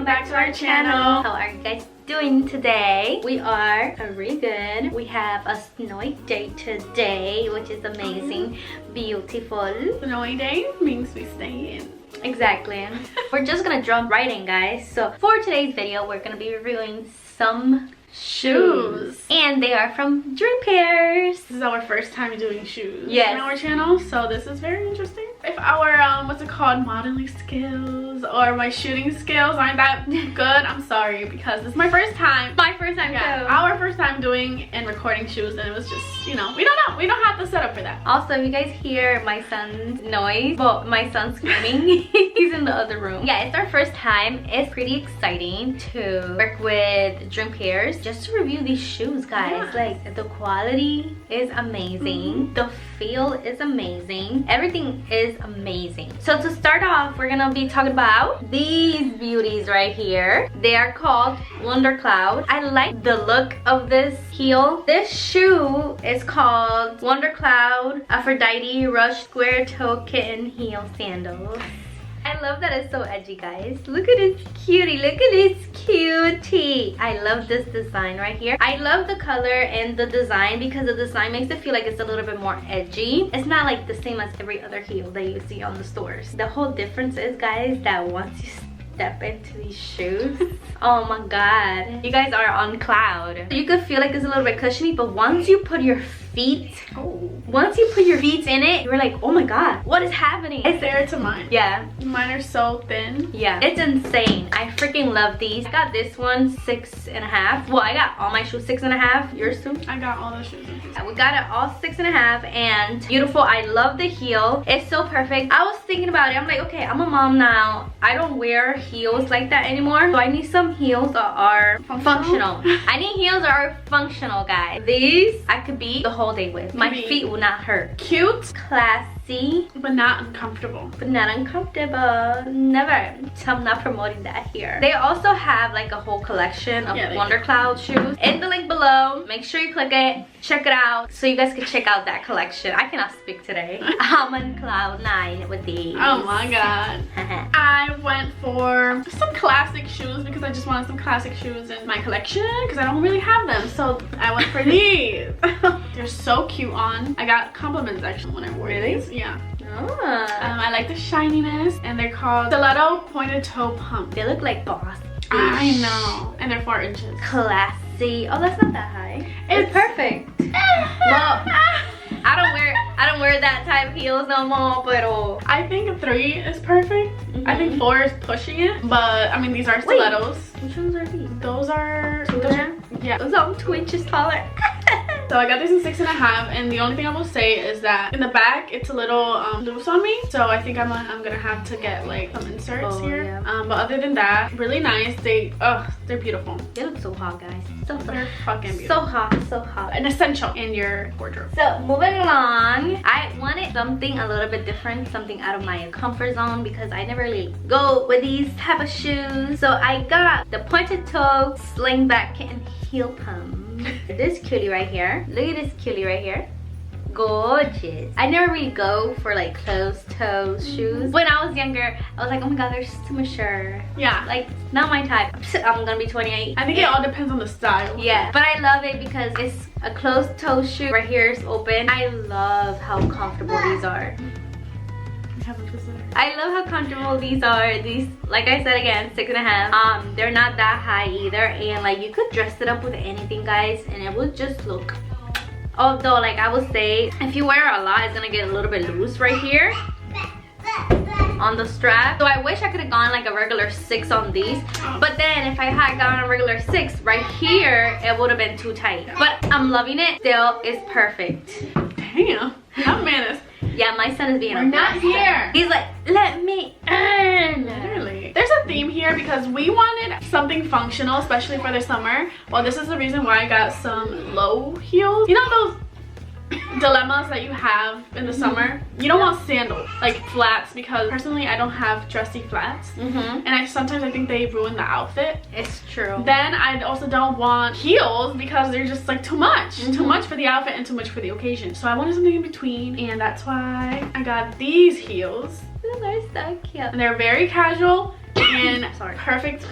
welcome back to our channel. How are you guys doing today? We are really good. We have a snowy day today, which is amazing. Beautiful. Snowy day means we stay in. Exactly. We're just gonna jump right in, guys. So for today's video, we're gonna be reviewing some shoes, and they are from Dream Pairs. This is our first time doing shoes on our channel, so this is very interesting. If our what's it called, modeling skills or my shooting skills aren't that good, I'm sorry, because this is my first time. My first time too. Our first time doing and recording shoes, and it was just, you know, we don't have the setup for that. Also, if you guys hear my son's noise, well, my son's screaming, he's in the other room. Yeah, it's our first time. It's pretty exciting to work with Dream Pairs just to review these shoes, guys. Like, the quality is amazing, the feel is amazing, everything is amazing. So to start off, we're gonna be talking about these beauties right here. They are called Wonder Cloud. I like the look of this heel. This shoe is called Wonder Cloud Aphrodite Ruched Square Toe Kitten Heel Sandals. I love that it's so edgy, guys. Look at this cutie. Look at this cutie. I love this design right here. I love the color and the design because the design makes it feel like it's a little bit more edgy. It's not like the same as every other heel that you see on the stores. The whole difference is, guys, that once you step into these shoes, oh my god, you guys are on cloud. You could feel like it's a little bit cushiony, but once you put your feet in it, you're like, oh my god, what is happening? It's there to mine. Yeah, mine are so thin. Yeah, it's insane. I freaking love these. I got this one 6.5. Well, I got all my shoes 6.5. Yours too? I got all the shoes. We got it all 6.5, and beautiful. I love the heel. It's so perfect. I was thinking about it. I'm like, okay, I'm a mom now. I don't wear heels like that anymore, so I need some heels that are functional. I need heels that are functional, guys. These I could be the whole day with. My feet will not hurt. Cute, classy, but not uncomfortable. Never. So I'm not promoting that here. They also have like a whole collection of Wonder Cloud shoes in the link below. Make sure you click it, check it out, so you guys can check out that collection. I cannot speak today. I'm on cloud 9 with these. Oh my god. I went for some classic shoes because I just wanted some classic shoes in my collection because I don't really have them, so I went for these. They're so cute on. I got compliments actually when I wore these. Yeah. I like the shininess, and they're called Stiletto Pointed Toe Pump. They look like boss. I know. And they're 4 inches. Classy. Oh, that's not that high. It's perfect. Well, I don't wear that type of heels no more, but I think 3 is perfect. I think 4 is pushing it, but I mean, these are stilettos. Which ones are these? Those are 2.5. Yeah, those are 2 inches taller. So I got these in 6.5, and the only thing I will say is that in the back it's a little loose on me, so I think I'm gonna have to get like some inserts here. Yeah. But other than that, really nice. They're beautiful. They look so hot, guys. They're fucking beautiful. So hot. An essential in your wardrobe. So moving along, I wanted something a little bit different, something out of my comfort zone, because I never really go with these type of shoes. So I got the pointed toe Slingback Kitten heel pump. This cutie right here. Look at this cutie right here. Gorgeous. I never really go for like closed toe shoes. When I was younger, I was like, oh my god, they're too mature. Yeah. Like, not my type. I'm gonna be 28. I think it all depends on the style. Yeah. But I love it because it's a closed toe shoe. Right here is open. I love how comfortable these are. I love how comfortable these are. These, like I said again, 6.5. They're not that high either, and like you could dress it up with anything, guys, and it would just look. Although, like I would say, if you wear a lot, it's gonna get a little bit loose right here on the strap. So I wish I could have gone like a regular 6 on these, but then if I had gone a regular 6 right here, it would have been too tight. But I'm loving it. Still, it's perfect. Damn, that man is. Yeah, my son is being We're not here. He's like, let me earn. Literally. There's a theme here because we wanted something functional, especially for the summer. Well, this is the reason why I got some low heels. You know those dilemmas that you have in the summer? You don't want sandals, like flats, because personally I don't have dressy flats, and sometimes I think they ruin the outfit. It's true. Then I also don't want heels because they're just like too much for the outfit and too much for the occasion. So I wanted something in between, and that's why I got these heels. They're so cute. And they're very casual. And Sorry. perfect.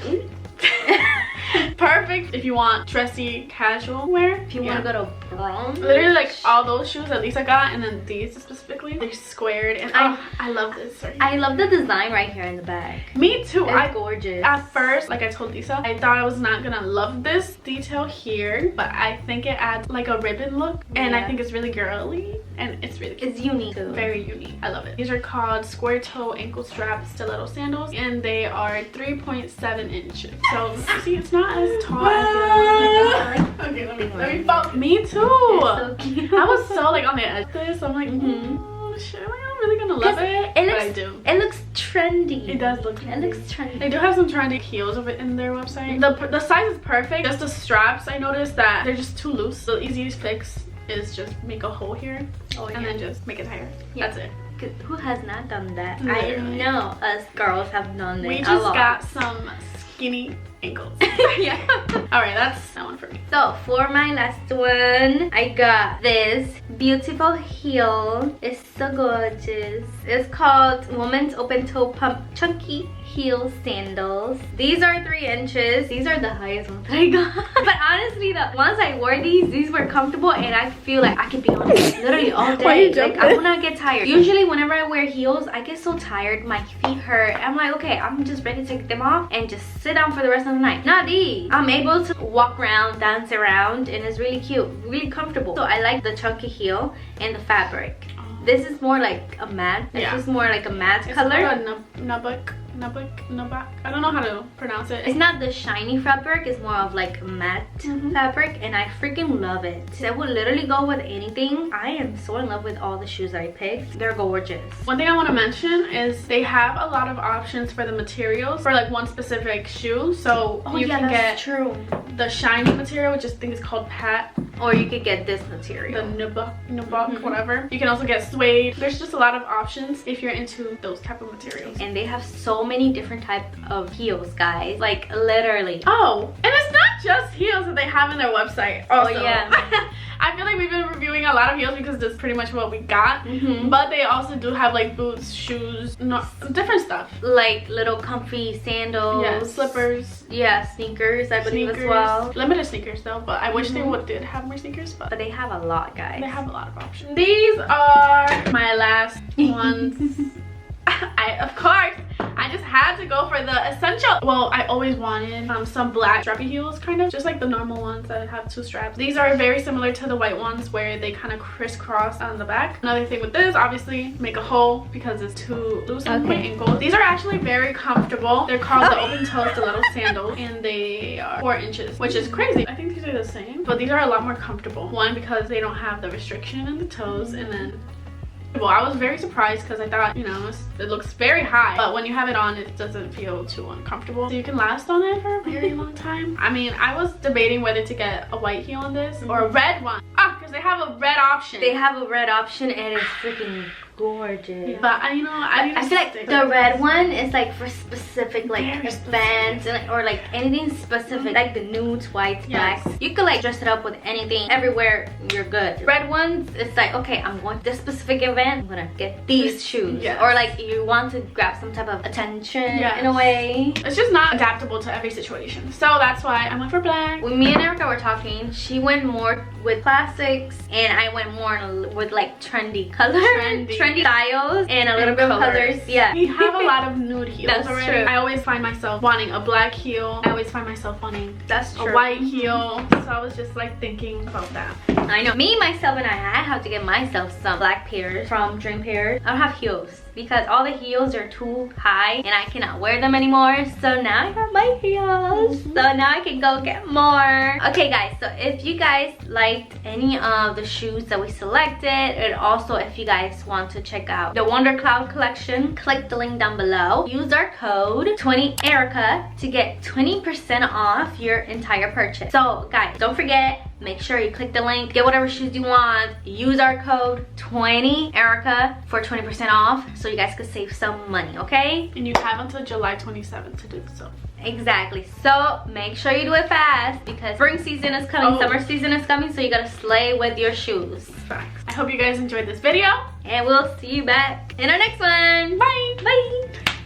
Perfect if you want dressy casual wear. If you want to go to brunch. Literally like all those shoes at least I got, and then these specifically, they're squared, and I love this. Sorry. I love the design right here in the back. Me too. It's gorgeous. At first, like I told Lisa, I thought I was not gonna love this detail here, but I think it adds like a ribbon look, and I think it's really girly, and it's really cute. It's unique too. Very unique. I love it. These are called square toe ankle strap stiletto sandals, and they are 3.7 inches. So see, it's not as tall as it. Okay, let me fall. Me too. So cute. I was so like on the edge of this. I'm like, oh shit, am I really gonna love it? It looks, but I do. It looks trendy. It does look trendy. It looks trendy. They do have some trendy heels of it in their website. The size is perfect. Just the straps, I noticed that they're just too loose. The easiest fix is just make a hole here, and then just make it higher. Yeah. That's it. Who has not done that? Literally. I know us girls have done it. We just got some skinny ankles. Yeah. All right, that's that one for me. So for my last one, I got this beautiful heel. It's so gorgeous. It's called Woman's Open Toe Pump Chunky Heel Sandals. These are 3 inches. These are the highest ones that I got. But honestly, the once I wore these were comfortable, and I feel like I could be on it literally all day. Why are you like jumping? I will not get tired. Usually whenever I wear heels, I get so tired, my feet hurt. I'm like, okay, I'm just ready to take them off and just sit down for the rest of the night. Not these. I'm able to walk around, dance around, and it's really cute, really comfortable. So I like the chunky heel and the fabric. This is more like a matte. This is more like a matte color. It's nubak. I don't know how to pronounce it. It's not the shiny fabric. It's more of like matte fabric, and I freaking love it. I would literally go with anything. I am so in love with all the shoes that I picked. They're gorgeous. One thing I want to mention is they have a lot of options for the materials for like one specific shoe. So you can get the shiny material, which I think is called pat, or you could get this material, the nubak, whatever. You can also get suede. There's just a lot of options if you're into those type of materials. And they have so many different types of heels, guys. Like literally. Oh, and it's not just heels that they have in their website. Also. Oh yeah. I feel like we've been reviewing a lot of heels because that's pretty much what we got. But they also do have like boots, shoes, different stuff. Like little comfy sandals. Yeah, slippers. Yeah, sneakers, I believe as well. Limited sneakers though, but I wish they did have more sneakers. But they have a lot, guys. They have a lot of options. These are my last ones. Of course, I just had to go for the essential. Well, I always wanted some black strappy heels, kind of just like the normal ones that have 2 straps. These are very similar to the white ones where they kind of crisscross on the back. Another thing with this, obviously, make a hole because it's too loose on my ankle. These are actually very comfortable. They're called the open toe stiletto sandals, and they are 4 inches, which is crazy. I think these are the same, but these are a lot more comfortable. One, because they don't have the restriction in the toes, and then well, I was very surprised because I thought, you know, it looks very high, but when you have it on, it doesn't feel too uncomfortable. So you can last on it for a very long time. I mean, I was debating whether to get a white heel on this or a red one. Because they have a red option. They have a red option, and it's freaking gorgeous. But you know, I feel like the red one is like for specific like events and or like anything specific, like the nudes, whites, blacks. You could like dress it up with anything, everywhere. You're good. Red ones, it's like, okay, I'm going to this specific event, I'm gonna get these shoes. Or like you want to grab some type of attention in a way. It's just not adaptable to every situation. So that's why I went for black. When me and Erica were talking, she went more with classics, and I went more with like trendy colors, trendy styles, and a little bit of colors. Yeah, we have a lot of nude heels. That's already. true. I always find myself wanting a black heel. I always find myself wanting a white heel. So I was just like thinking about that. I know. Me, myself, and I have to get myself some black pairs from Dream Pairs. I don't have heels because all the heels are too high and I cannot wear them anymore. So now I got my heels. So now I can go get more. Okay guys, so if you guys liked any of the shoes that we selected, and also if you guys want to check out the Wonder Cloud collection, click the link down below. Use our code 20ERICA to get 20% off your entire purchase. So guys, don't forget, make sure you click the link, get whatever shoes you want, use our code 20ERICA for 20% off so you guys could save some money, okay? And you have until July 27th to do so. Exactly. So make sure you do it fast because spring season is coming, summer season is coming, so you gotta slay with your shoes. Facts. I hope you guys enjoyed this video. And we'll see you back in our next one.